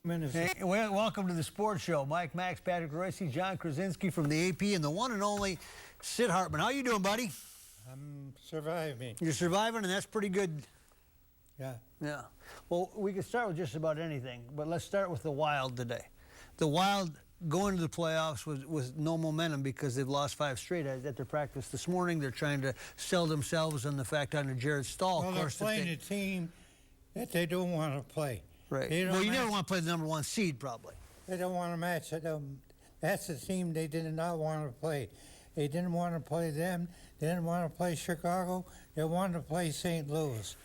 Hey, well, welcome to the Sports Show. Mike, Max, Patrick Royce, John Krasinski from the AP, and the one and only Sid Hartman. How you doing, buddy? I'm surviving. You're surviving, and that's pretty good. Yeah. Yeah. Well, we can start with just about anything, but let's start with the Wild today. The Wild going to the playoffs with no momentum because they've lost 5 straight. At their practice this morning, they're trying to sell themselves on the fact under Jared Stahl. Well, of course, they're playing a team that they don't want to play. Right. Well, you never want to play the #1 seed, probably. They don't want to match it. That's the team they did not want to play. They didn't want to play them. They didn't want to play Chicago. They wanted to play St. Louis.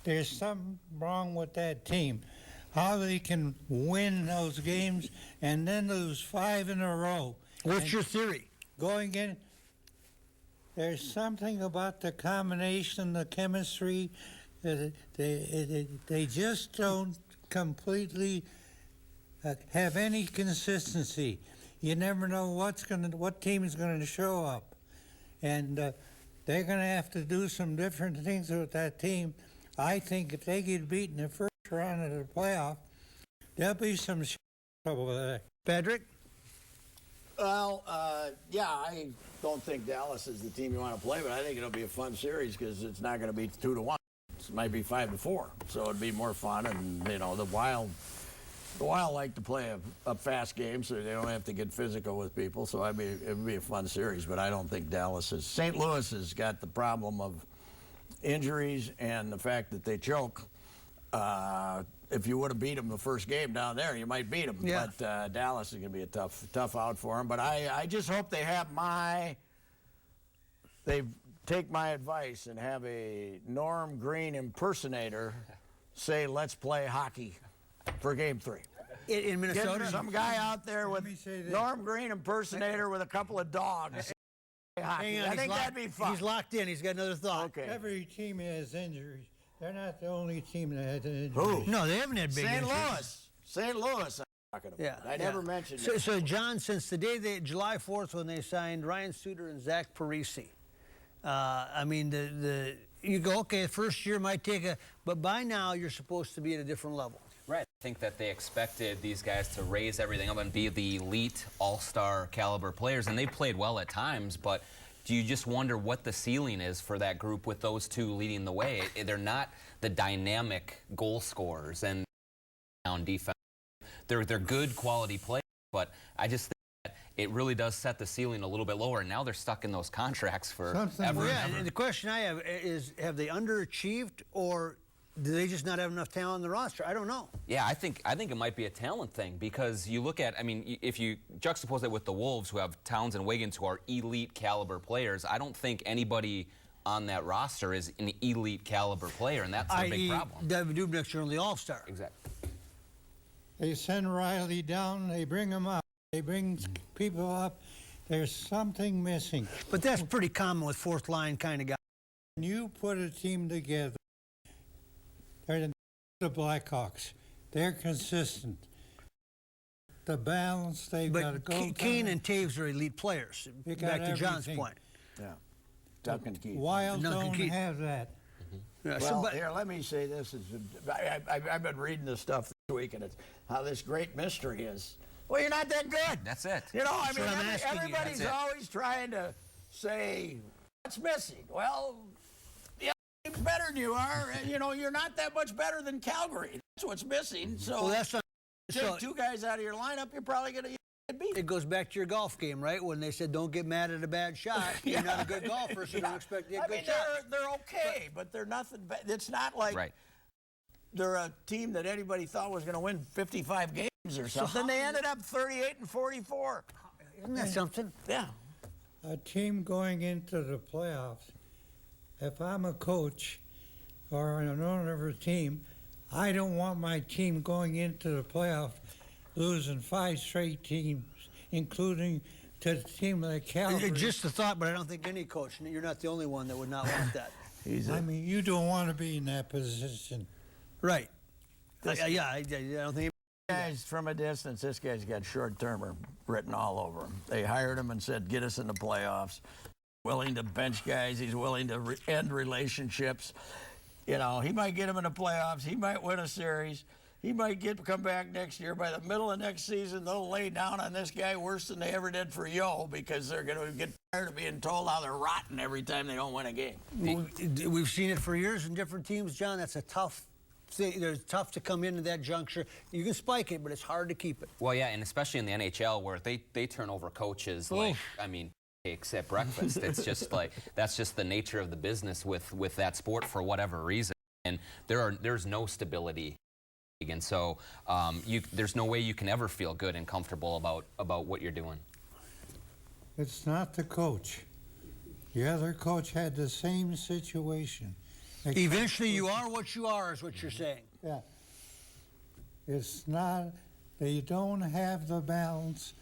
There's something wrong with that team. How they can win those games and then lose 5 in a row. What's your theory? Going in, there's something about the combination, the chemistry. They just don't completely have any consistency. You never know what team is going to show up, and they're going to have to do some different things with that team. I think if they get beaten in the first round of the playoff, there'll be some trouble there. Patrick? Well, yeah, I don't think Dallas is the team you want to play, but I think it'll be a fun series because it's not going to be 2-1. It might be 5-4, so it'd be more fun. And you know, the Wild like to play a fast game, so they don't have to get physical with people. So it'd be a fun series. But I don't think Dallas is. St. Louis has got the problem of injuries and the fact that they choke. If you would have beat them the first game down there, you might beat them. Yeah. But Dallas is going to be a tough out for them. But I just hope they have they take my advice and have a Norm Green impersonator say, "Let's play hockey for Game 3." In Minnesota? Get some guy out there with Norm Green impersonator with a couple of dogs. Hockey. I think that'd be fun. He's locked in. He's got another thought. Okay. Every team has injuries. They're not the only team that has injuries. Who? No, they haven't had big St. injuries. Louis. St. Louis, I'm talking about. Yeah, I never mentioned so, it. so, John, since the day July 4th when they signed Ryan Suter and Zach Parise, I mean, you go, okay, first year might take but by now you're supposed to be at a different level. Right. I think that they expected these guys to raise everything up and be the elite all-star caliber players, and they played well at times, but do you just wonder what the ceiling is for that group with those two leading the way? They're not the dynamic goal scorers and down defense. They're good quality players, but I just think that it really does set the ceiling a little bit lower, and now they're stuck in those contracts for ever. Yeah, and the question I have is, have they underachieved, or do they just not have enough talent on the roster? I don't know. Yeah, I think it might be a talent thing because you look at, I mean, if you juxtapose that with the Wolves, who have Towns and Wiggins, who are elite caliber players, I don't think anybody on that roster is an elite caliber player, and that's a big problem. Devin Dubnyk's your only all-star. Exactly. They send Riley down, they bring him up, they bring people up. There's something missing. But that's pretty common with fourth line kind of guys. When you put a team together, they're the Blackhawks. They're consistent. The balance, they've got to go. Kane and Taves are elite players. Back to John's point. Yeah. Duncan Keith. Wild don't have that. Yeah, Well, here, let me say this. I've been reading this stuff this week, and it's how this great mystery is. Well, you're not that good. That's it. You know, I mean, I'm asking you. everybody's That's it. always trying to say, what's missing? Well, the other team's better than you are. And, you know, you're not that much better than Calgary. That's what's missing. So, Well, that's not, take 2 guys out of your lineup, you're probably going to get beat. it goes back to your golf game, right? When they said don't get mad at a bad shot. You're not a good golfer, so don't expect to get a good shot. They're okay, but they're nothing. It's not like they're a team that anybody thought was going to win 55 games or something. They ended up 38-44. Isn't that something? Yeah. A team going into the playoffs, if I'm a coach or an owner of a team, I don't want my team going into the playoffs losing 5 straight teams, including to the team like Calgary. Just a thought, but I don't think any coach, and you're not the only one that would not want that. I mean, you don't want to be in that position. Right. Yeah, I don't think. Guys, from a distance, this guy's got short-termer written all over him. They hired him and said, get us in the playoffs. Willing to bench guys. He's willing to end relationships. You know, he might get him in the playoffs. He might win a series. he might come back next year. By the middle of next season, they'll lay down on this guy worse than they ever did for Yo, because they're going to get tired of being told how they're rotten every time they don't win a game. We've seen it for years in different teams, John. That's a tough thing. It's tough to come into that juncture. You can spike it, but it's hard to keep it. Well, yeah, and especially in the NHL where they turn over coaches like, I mean, except breakfast. It's just like, that's just the nature of the business with that sport for whatever reason. And there's no stability. And so there's no way you can ever feel good and comfortable about what you're doing. It's not the coach. The other coach had the same situation. Eventually, you are what you are, is what you're saying. Yeah. It's not, they don't have the balance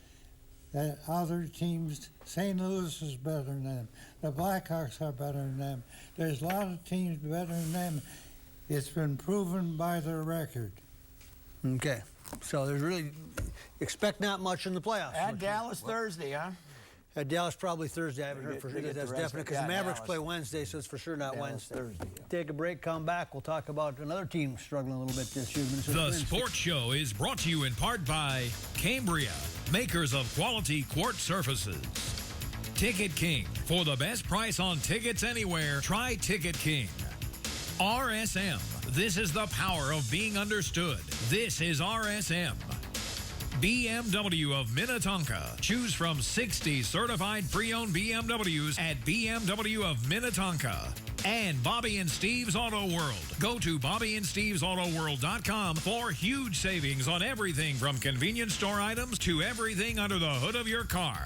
that other teams, St. Louis is better than them. The Blackhawks are better than them. There's a lot of teams better than them. It's been proven by their record. Okay. So there's really, expect not much in the playoffs. At Dallas Thursday, huh? At Dallas probably Thursday. I haven't heard for sure. That's definite because the Mavericks Dallas. play Wednesday, so it's for sure not Dallas Wednesday. Thursday, yeah. Take a break, come back. We'll talk about another team struggling a little bit this year. Minnesota The Twins. Sports Show is brought to you in part by Cambria, makers of quality quartz surfaces. Ticket King. For the best price on tickets anywhere, try Ticket King. RSM. This is the power of being understood. This is RSM. BMW of Minnetonka. Choose from 60 certified pre-owned BMWs at BMW of Minnetonka. And Bobby and Steve's Auto World. Go to BobbyandSteve'sAutoWorld.com for huge savings on everything from convenience store items to everything under the hood of your car.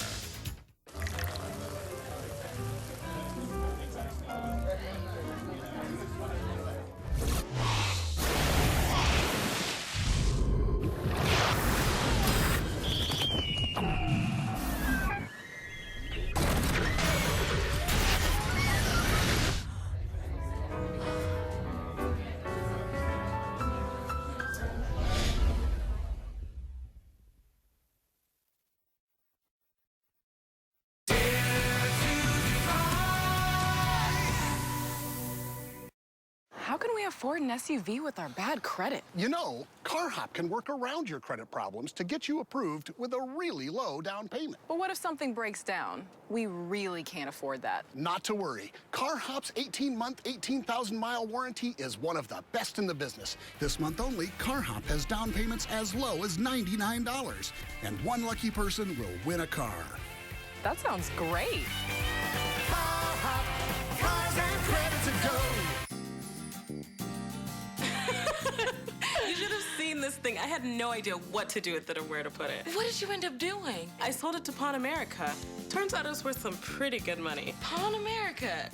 How can we afford an SUV with our bad credit? You know, CarHop can work around your credit problems to get you approved with a really low down payment. But what if something breaks down? We really can't afford that. Not to worry. CarHop's 18-month, 18,000-mile warranty is one of the best in the business. This month only, CarHop has down payments as low as $99. And one lucky person will win a car. That sounds great. CarHop, cars and credit to go. You should have seen this thing. I had no idea what to do with it or where to put it. What did you end up doing? I sold it to Pawn America. Turns out it was worth some pretty good money. Pawn America.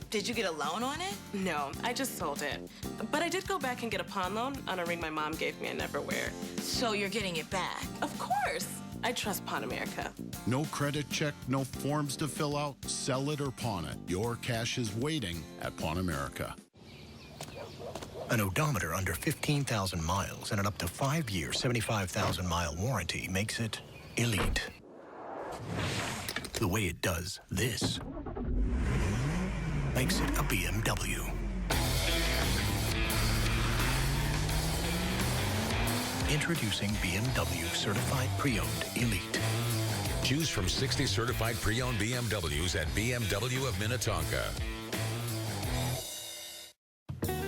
Did you get a loan on it? No, I just sold it. But I did go back and get a pawn loan on a ring my mom gave me and never wear. So you're getting it back? Of course. I trust Pawn America. No credit check, no forms to fill out. Sell it or pawn it. Your cash is waiting at Pawn America. An odometer under 15,000 miles and an up to 5-year, 75,000-mile warranty makes it elite. The way it does this makes it a BMW. Introducing BMW Certified Pre-Owned Elite. Choose from 60 certified pre-owned BMWs at BMW of Minnetonka.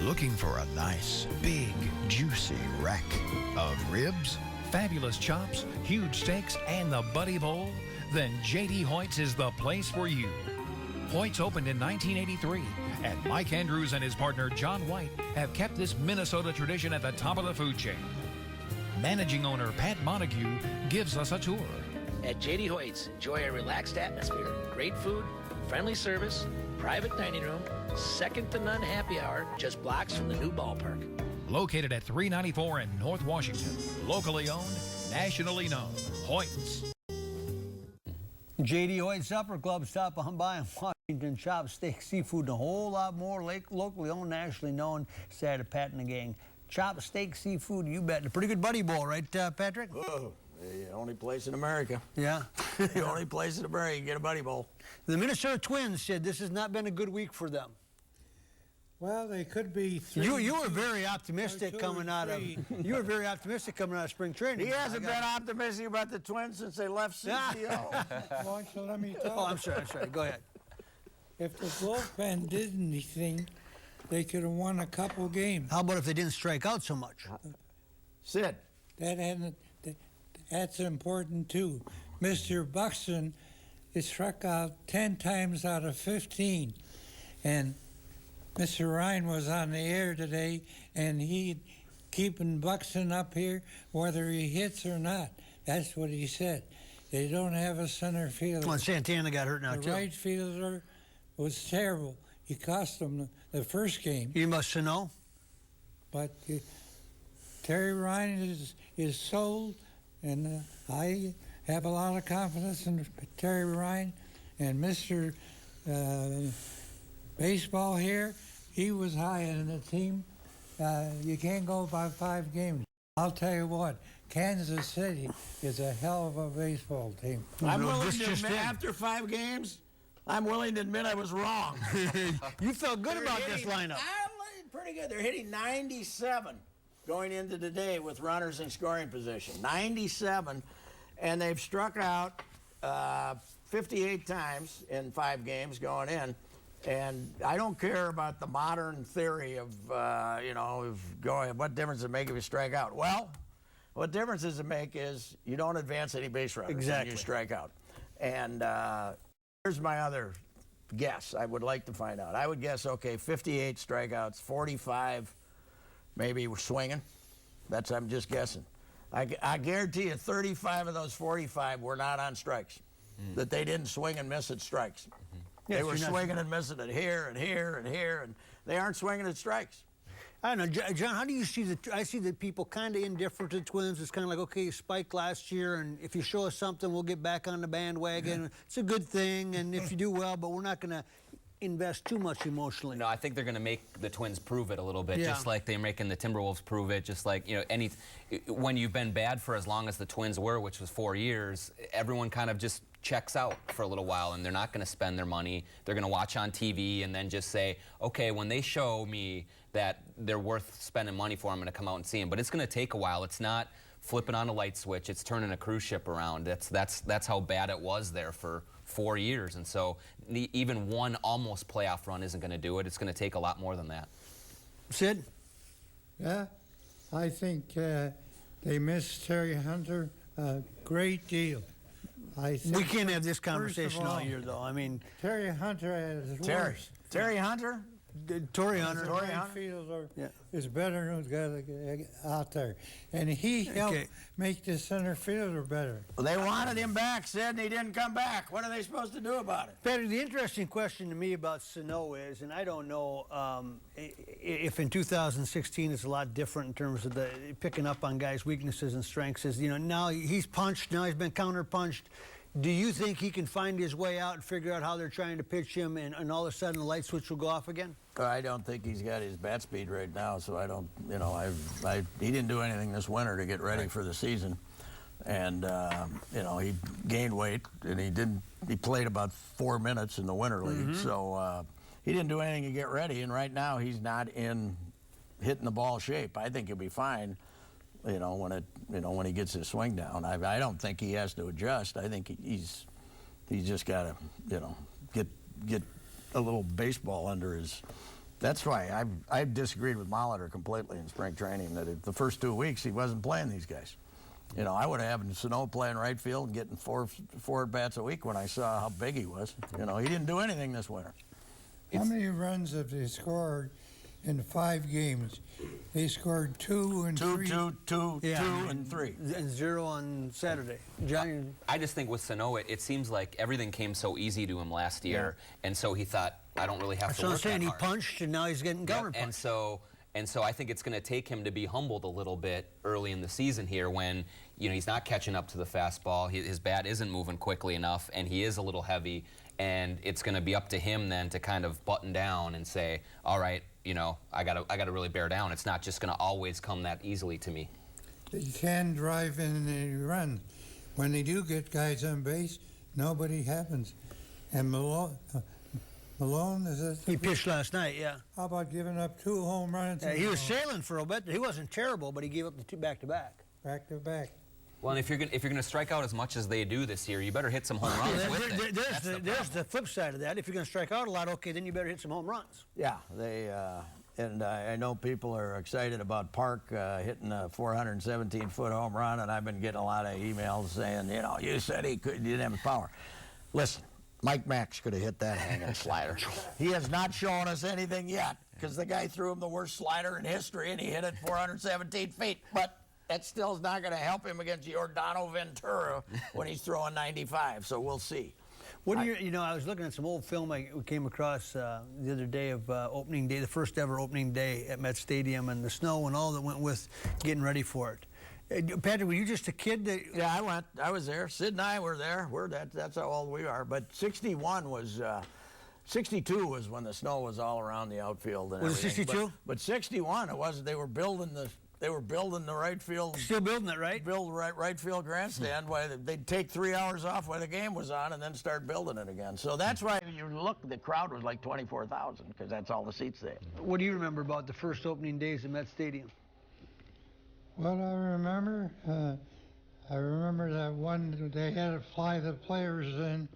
Looking for a nice, big, juicy rack of ribs, fabulous chops, huge steaks, and the Buddy Bowl? Then J.D. Hoyt's is the place for you. Hoyt's opened in 1983, and Mike Andrews and his partner John White have kept this Minnesota tradition at the top of the food chain. Managing owner Pat Montague gives us a tour. At J.D. Hoyt's, enjoy a relaxed atmosphere, great food, friendly service, private dining room, second-to-none happy hour, just blocks from the new ballpark. Located at 394 in North Washington. Locally owned, nationally known. Hoyt's. J.D. Hoyt Supper Club, stop on by in Washington. Chop, steak, seafood, and a whole lot more. Locally owned, nationally known. Saturday, Pat and the gang. Chop, steak, seafood, you bet. A pretty good Buddy Bowl, right, Patrick? Whoa. The only place in America. Yeah. The only place in America you can get a Buddy Bowl. The Minnesota Twins said this has not been a good week for them. Well, they could be three. You were very optimistic coming out of you were very optimistic coming out of spring training. He hasn't been optimistic about the Twins since they left CCO. Why don't you let me talk? Oh, I'm sorry. Go ahead. If the bullpen did anything, they could have won a couple games. How about if they didn't strike out so much? Sid. That's important too. Mr. Buxton is struck out 10 times out of 15, and Mr. Ryan was on the air today, and he keeping Buxton up here whether he hits or not. That's what he said. They don't have a center fielder. Well, Santana got hurt now the too. Right fielder was terrible. He cost them the first game. You must know. But Terry Ryan is sold, and I have a lot of confidence in Terry Ryan. And Mr. Baseball here, he was high in the team. You can't go by 5 games. I'll tell you what, Kansas City is a hell of a baseball team. I'm willing to admit, after 5 games, I'm willing to admit I was wrong. You felt good about this lineup. Pretty good. They're hitting 97 going into today with runners in scoring position. 97, and they've struck out 58 times in 5 games going in. And I don't care about the modern theory of, what difference does it make if you strike out? Well, what difference does it make is you don't advance any base runners when you strike out. And here's my other guess I would like to find out. I would guess, okay, 58 strikeouts, 45 maybe we're swinging. I'm just guessing. I guarantee you 35 of those 45 were not on strikes, that they didn't swing and miss at strikes. They were swinging and missing it here and here and here, and they aren't swinging at strikes. I don't know, John, how do you see I see that people kind of indifferent to the Twins. It's kind of like, okay, you spiked last year, and if you show us something, we'll get back on the bandwagon. It's a good thing, and if you do well, but we're not going to invest too much emotionally. No, I think they're going to make the Twins prove it a little bit, just like they're making the Timberwolves prove it, just like, when you've been bad for as long as the Twins were, which was 4 years, everyone kind of just checks out for a little while, and they're not going to spend their money. They're going to watch on TV and then just say, okay, when they show me that they're worth spending money for, I'm going to come out and see them. But it's going to take a while. It's not flipping on a light switch. It's turning a cruise ship around. That's how bad it was there for 4 years. And so even one almost playoff run isn't going to do it. It's going to take a lot more than that. Sid? Yeah, I think they missed Terry Hunter a great deal. We can't have this conversation all year, though. I mean, Terry Hunter has worse. Terry Hunter? Tory Hunter. The right fielder is better than the guy out there. And he helped make the center fielder better. Well, they wanted him back, Sid, and he didn't come back. What are they supposed to do about it? Petty, the interesting question to me about Sano is, and I don't know if in 2016 it's a lot different in terms of the picking up on guys' weaknesses and strengths. Is, now he's punched, now he's been counter-punched. Do you think he can find his way out and figure out how they're trying to pitch him, and all of a sudden the light switch will go off again? I don't think he's got his bat speed right now, so I don't, he didn't do anything this winter to get ready for the season. And, he gained weight, and he played about 4 minutes in the winter league. So he didn't do anything to get ready, and right now he's not in hitting the ball shape. I think he'll be fine. When he gets his swing down, I don't think he has to adjust. I think he's just got to, get a little baseball under his. That's why I disagreed with Molitor completely in spring training. That the first 2 weeks he wasn't playing these guys. I would have had Sano playing right field and getting four at bats a week when I saw how big he was. He didn't do anything this winter. How many runs have they scored in 5 games? They scored 2 and 3. 2 and 3. And 0 on Saturday. John, I just think with Sano, it seems like everything came so easy to him last year, and so he thought, I don't really have to work that hard. He punched, and now he's getting counter-punched. And so I think it's going to take him to be humbled a little bit early in the season here when he's not catching up to the fastball. His bat isn't moving quickly enough, and he is a little heavy. And it's going to be up to him then to kind of button down and say, all right, I gotta really bear down. It's not just going to always come that easily to me. You can drive in and run. When they do get guys on base, nobody happens. And Malone, is this? He pitched last night, yeah. How about giving up 2 home runs? He was sailing for a bit. He wasn't terrible, but he gave up the 2 back-to-back. Back-to-back. Well, and if you're gonna strike out as much as they do this year, you better hit some home runs with it. There's the flip side of that. If you're going to strike out a lot, okay, then you better hit some home runs. Yeah, and I know people are excited about Park hitting a 417-foot home run, and I've been getting a lot of emails saying, you know, you said he didn't have the power. Listen, Mike Max could have hit that hanging slider. He has not shown us anything yet, because the guy threw him the worst slider in history, and he hit it 417 feet. But that still is not going to help him against Giordano Ventura when he's throwing 95, so we'll see. What do you know, I was looking at some old film I came across the other day of opening day, the first ever opening day at Met Stadium, and the snow and all that went with getting ready for it. Patrick, were you just a kid? Yeah, I went. I was there. Sid and I were there. That's how old we are. But 61 was, 62 was when the snow was all around the outfield and everything. Was it 62? But 61, it wasn't. They were building the right field. Still building it, right? Build right field grandstand. They'd take 3 hours off while the game was on and then start building it again. So that's why you look, the crowd was like 24,000 because that's all the seats they had. What do you remember about the first opening days at Met Stadium? What I remember that one they had to fly the players in.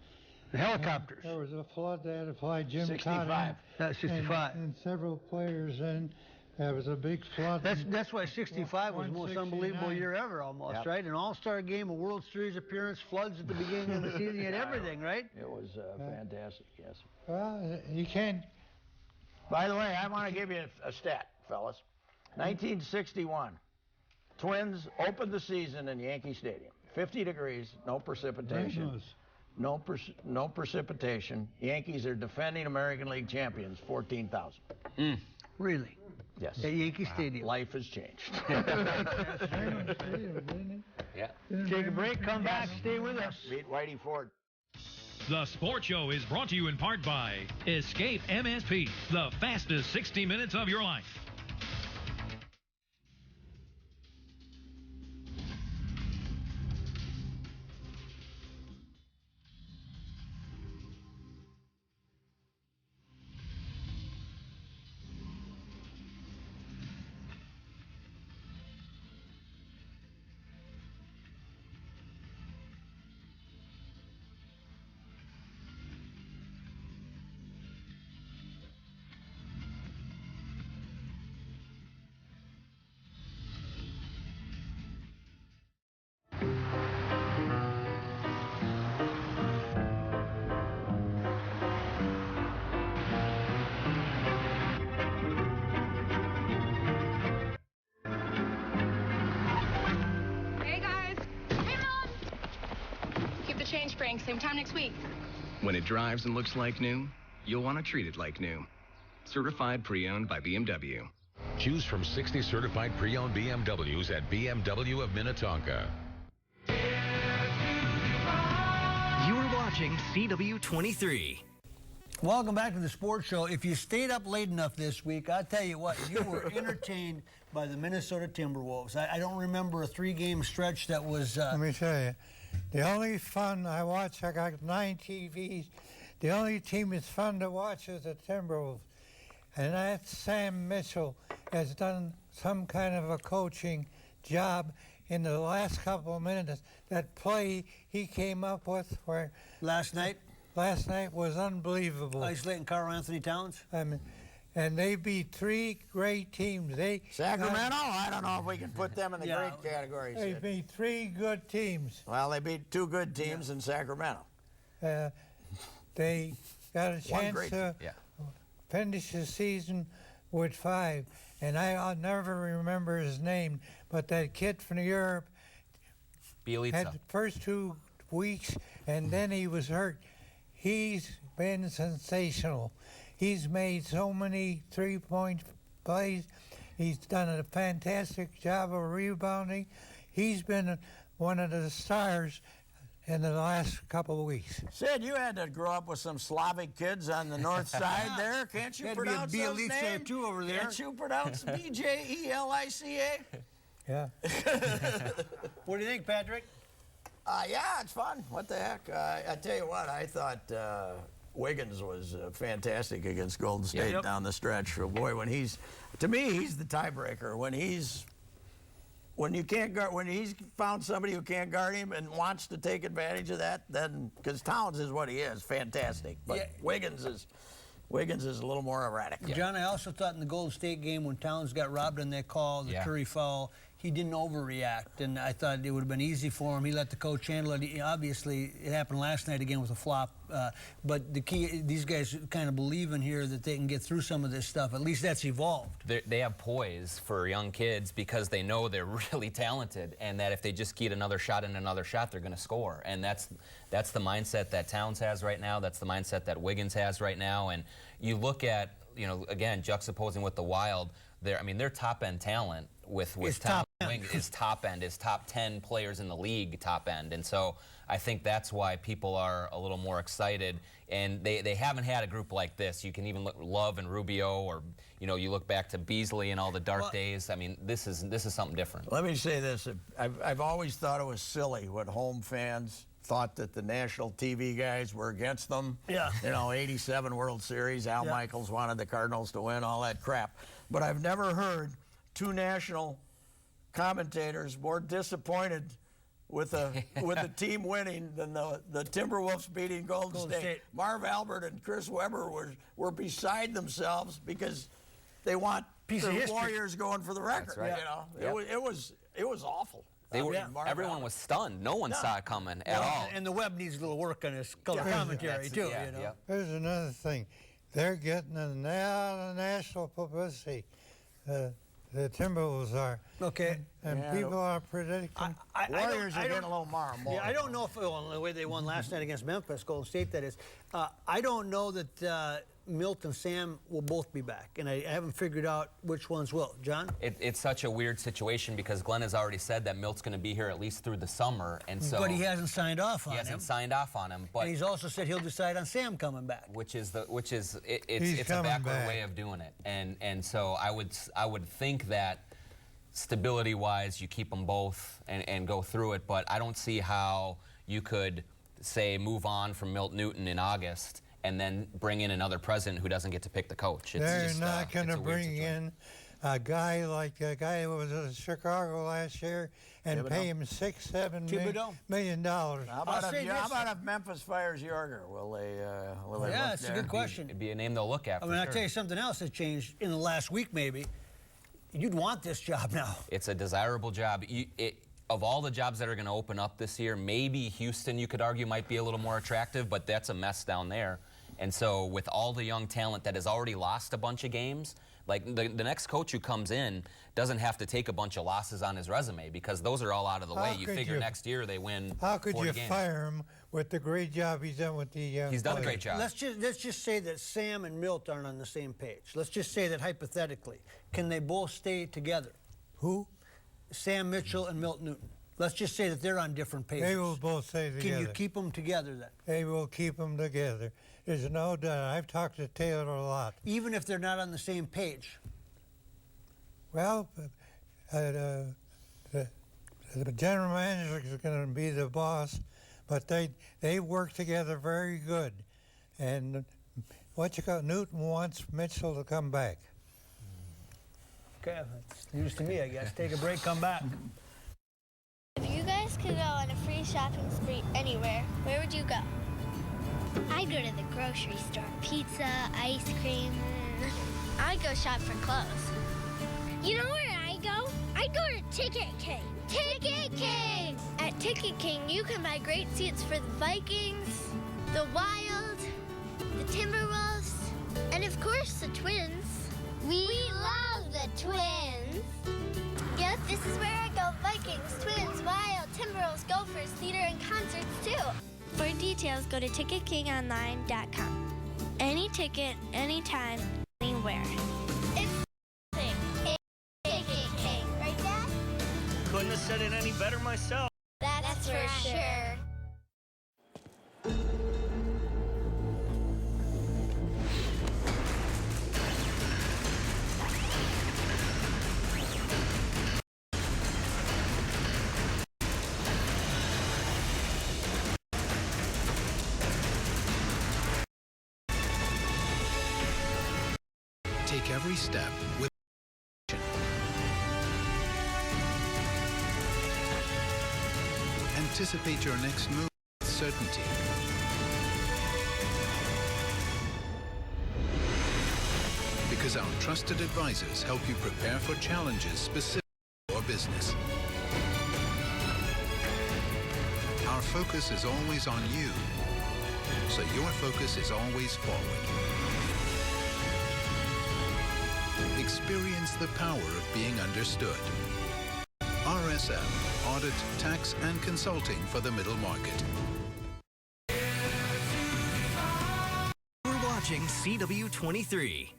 The helicopters. There was a flood. They had to fly Jim 65. Cotton 65. And several players in. There was a big flood. That's why 65 was the most unbelievable year ever, almost, Yep. right? An All-Star game, a World Series appearance, floods at the beginning of the season. You had everything, right? It was fantastic, yes. Well, you can't. By the way, I want to give you a stat, fellas. 1961, Twins opened the season in Yankee Stadium. 50 degrees, no precipitation. No precipitation. Yankees are defending American League champions, 14,000. Really? Yes. At Yankee Stadium. Life has changed. Yeah. Take a break, come back, stay with us. Beat Whitey Ford. The Sports Show is brought to you in part by Escape MSP, the fastest 60 minutes of your life. Change, Frank. Same time next week. When it drives and looks like new, you'll want to treat it like new. Certified pre-owned by BMW. Choose from 60 certified pre-owned BMWs at BMW of Minnetonka. You are watching CW-23. Welcome back to the Sports Show. If you stayed up late enough this week, I'll tell you what, you were entertained by the Minnesota Timberwolves. I don't remember a 3-game stretch that was... Let me tell you. The only fun I watch, I got 9 TVs. The only team that's fun to watch is the Timberwolves. And that Sam Mitchell has done some kind of a coaching job in the last couple of minutes. That play he came up with where... Last night was unbelievable. Isolating Karl Anthony Towns? And they beat 3 great teams. Sacramento? I don't know if we can put them in the great category. They beat 3 good teams. Well, they beat 2 good teams in Sacramento. They got a chance to finish the season with 5. And I'll never remember his name, but that kid from Europe had the first 2 weeks, and then he was hurt. He's been sensational. He's made so many 3-point plays. He's done a fantastic job of rebounding. He's been one of the stars in the last couple of weeks. Sid, you had to grow up with some Slavic kids on the north side there. Can't you pronounce those names? Too over there. Can't you pronounce B-J-E-L-I-C-A? Yeah. What do you think, Patrick? Yeah, it's fun. What the heck? I tell you what, I thought Wiggins was fantastic against Golden State down the stretch. So boy, when to me, he's the tiebreaker. When he's found somebody who can't guard him and wants to take advantage of that, then because Towns is what he is, fantastic. But Wiggins is a little more erratic. John, I also thought in the Golden State game when Towns got robbed on that call, the Curry foul, he didn't overreact, and I thought it would have been easy for him. He let the coach handle it. Obviously, it happened last night again with a flop, but the key, these guys kind of believe in here that they can get through some of this stuff. At least that's evolved. They have poise for young kids because they know they're really talented, and that if they just get another shot and another shot, they're going to score. And that's the mindset that Towns has right now. That's the mindset that Wiggins has right now. And you look at, again, juxtaposing with the Wild, their top-end talent with Towns is top end, is top 10 players in the league top end. And so I think that's why people are a little more excited. And they haven't had a group like this. You can even look Love and Rubio, or you look back to Beasley and all the dark days. I mean, this is something different. Let me say this: I've always thought it was silly when home fans thought that the national TV guys were against them. Yeah. 87 World Series, Al Michaels wanted the Cardinals to win, all that crap. But I've never heard two national commentators more disappointed with the team winning than the Timberwolves beating Golden State. Marv Albert and Chris Webber were beside themselves because they want the Warriors going for the record. That's right. It was awful. Everyone was stunned. No one saw it coming at all. And the Web needs a little work on his color commentary, too. Here's another thing. They're getting a national publicity. The Timberwolves are. Okay. And people are predicting. Warriors are getting a little more. Yeah, I don't know if the way they won last night against Memphis, Golden State, that is. I don't know that Milt and Sam will both be back, and I haven't figured out which ones will. John? It's such a weird situation because Glenn has already said that Milt's going to be here at least through the summer, and so. But he hasn't signed off on him. He hasn't signed off on him, but. And he's also said he'll decide on Sam coming back. It's a backward way of doing it, and so I would think that stability-wise you keep them both and go through it, but I don't see how you could say move on from Milt Newton in August and then bring in another president who doesn't get to pick the coach. They're not going to bring in a guy like a guy who was in Chicago last year and pay him $6-7 million. How about if Memphis fires Yorger? Will they? Yeah, it's a good question. It'd be a name they'll look at. I'll tell you something else that changed in the last week, maybe. You'd want this job now. It's a desirable job. Of all the jobs that are going to open up this year, maybe Houston, you could argue, might be a little more attractive, but that's a mess down there. And so with all the young talent that has already lost a bunch of games, like the next coach who comes in doesn't have to take a bunch of losses on his resume because those are all out of the way. You figure next year they win 40 games. How could you fire him with the great job he's done with the He's done a great job. Let's just say that Sam and Milt aren't on the same page. Let's just say that hypothetically. Can they both stay together? Who? Sam Mitchell and Milt Newton. Let's just say that they're on different pages. They will both stay together. Can you keep them together then? They will keep them together. There's no doubt. I've talked to Taylor a lot. Even if they're not on the same page? Well, the general manager is going to be the boss, but they work together very good. And Newton wants Mitchell to come back. Okay, it's news to me, I guess. Take a break, come back. If you guys could go on a free shopping spree anywhere, where would you go? I'd go to the grocery store. Pizza, ice cream. I'd go shop for clothes. You know where I go? I'd go to Ticket King. Ticket King! At Ticket King, you can buy great seats for the Vikings, the Wild, the Timberwolves, and of course the Twins. We love the Twins. Yep, this is where I go. Vikings, Twins, Wild, Timberwolves, Gophers, theater, and concerts, too. For details, go to TicketKingOnline.com. Any ticket, anytime, anywhere. It's Ticket King. Right, Dad? Couldn't have said it any better myself. That's for sure. take every step with anticipate your next move with certainty. Because our trusted advisors help you prepare for challenges specific to your business. Our focus is always on you, so your focus is always forward. Experience the power of being understood. RSM, Audit, Tax, and Consulting for the Middle Market. We're watching CW-23.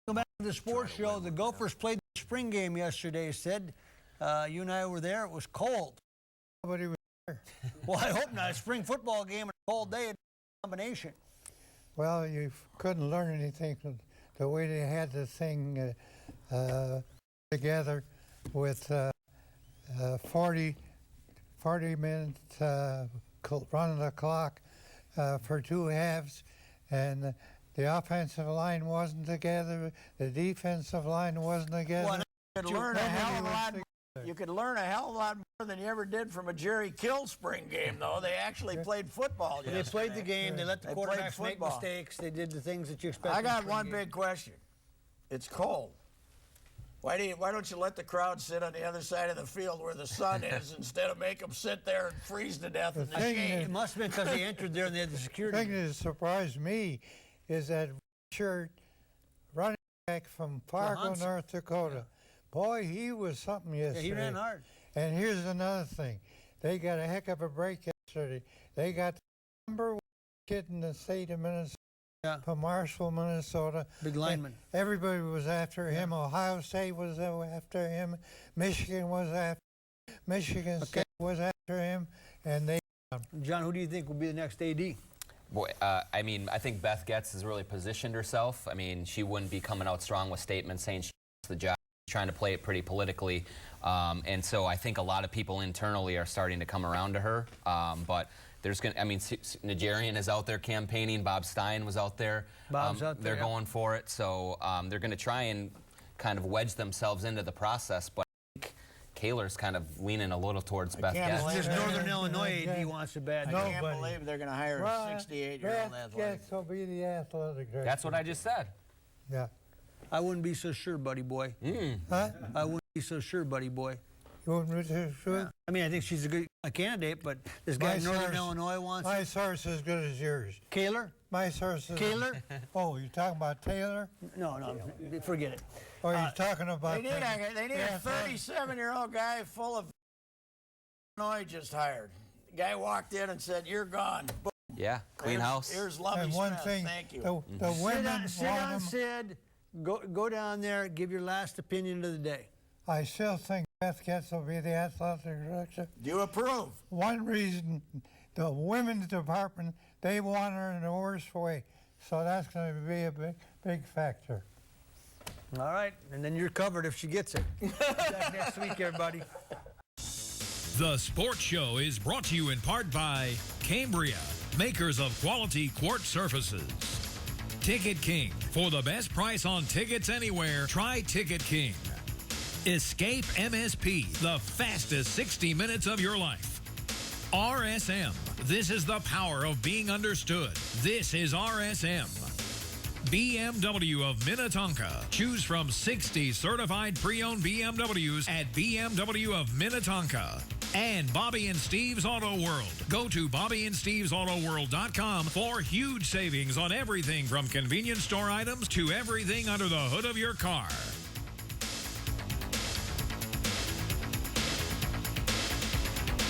Go back to the sports show. The Gophers played the spring game yesterday, Sid. You and I were there. It was cold. Nobody was there. Well, I hope not. A spring football game and a cold day, a combination. Well, you couldn't learn anything from the way they had the thing together with 40 minutes running the clock for 2 halves, and the offensive line wasn't together, the defensive line wasn't together. Well, you could learn a hell of a lot. You could learn a hell of a lot more than you ever did from a Jerry Kill spring game, though. They actually played football. They played the game. They let the quarterbacks make mistakes. They did the things that you expect. I got one big question. It's cold. Why don't you let the crowd sit on the other side of the field where the sun is instead of make them sit there and freeze to death in the shade? It must have been because they entered there and they had the security. The thing that surprised me is that Richard, running back from Fargo, North Dakota, boy, he was something yesterday. Yeah, he ran hard. And here's another thing. They got a heck of a break yesterday. They got the #1 kid in the state of Minnesota. Yeah. From Marshall, Minnesota. Big lineman. Everybody was after him. Ohio State was after him. Michigan was after him. Michigan State was after him. And they... John, who do you think will be the next AD? Boy, I mean, I think Beth Getz has really positioned herself. I mean, she wouldn't be coming out strong with statements saying she wants the job, trying to play it pretty politically. And so I think a lot of people internally are starting to come around to her. But there's going to, I mean, Nigerian is out there campaigning. Bob Stein was out there. Bob's out there. They're going for it. So they're going to try and kind of wedge themselves into the process. But I think Kaler's kind of leaning a little towards Beth Getz. There's Northern Illinois AD wants it bad. I can't believe they're going to hire a 68-year-old athletic. Getz will be the athletic director. That's what I just said. Yeah. I wouldn't be so sure, buddy boy. Huh? I wouldn't be so sure, buddy boy. You wouldn't be so sure? I mean, I think she's a candidate, but this guy in Northern Illinois wants my source is as good as yours. Kaler? My source is... Kaler? Oh, you're talking about Taylor? No, forget it. Or you're talking about... They need a 37-year-old guy full of Illinois just hired. The guy walked in and said, "You're gone." Boom. Yeah, clean house. Here's Lovey And one Smith. thing, Thank you. the women Sit down, Sid. Go down there, give your last opinion of the day. I still think Beth Getz will be the athletic director. Do you approve? One reason, the women's department, they want her in the worst way. So that's going to be a big factor. All right, and then you're covered if she gets it. Back next week, everybody. The Sports Show is brought to you in part by Cambria, makers of quality quartz surfaces. Ticket King. For the best price on tickets anywhere, try Ticket King. Escape MSP, the fastest 60 minutes of your life. RSM. This is the power of being understood. This is RSM. BMW of Minnetonka. Choose from 60 certified pre-owned BMWs at BMW of Minnetonka. And Bobby and Steve's Auto World. Go to BobbyandSteve'sAutoWorld.com for huge savings on everything from convenience store items to everything under the hood of your car.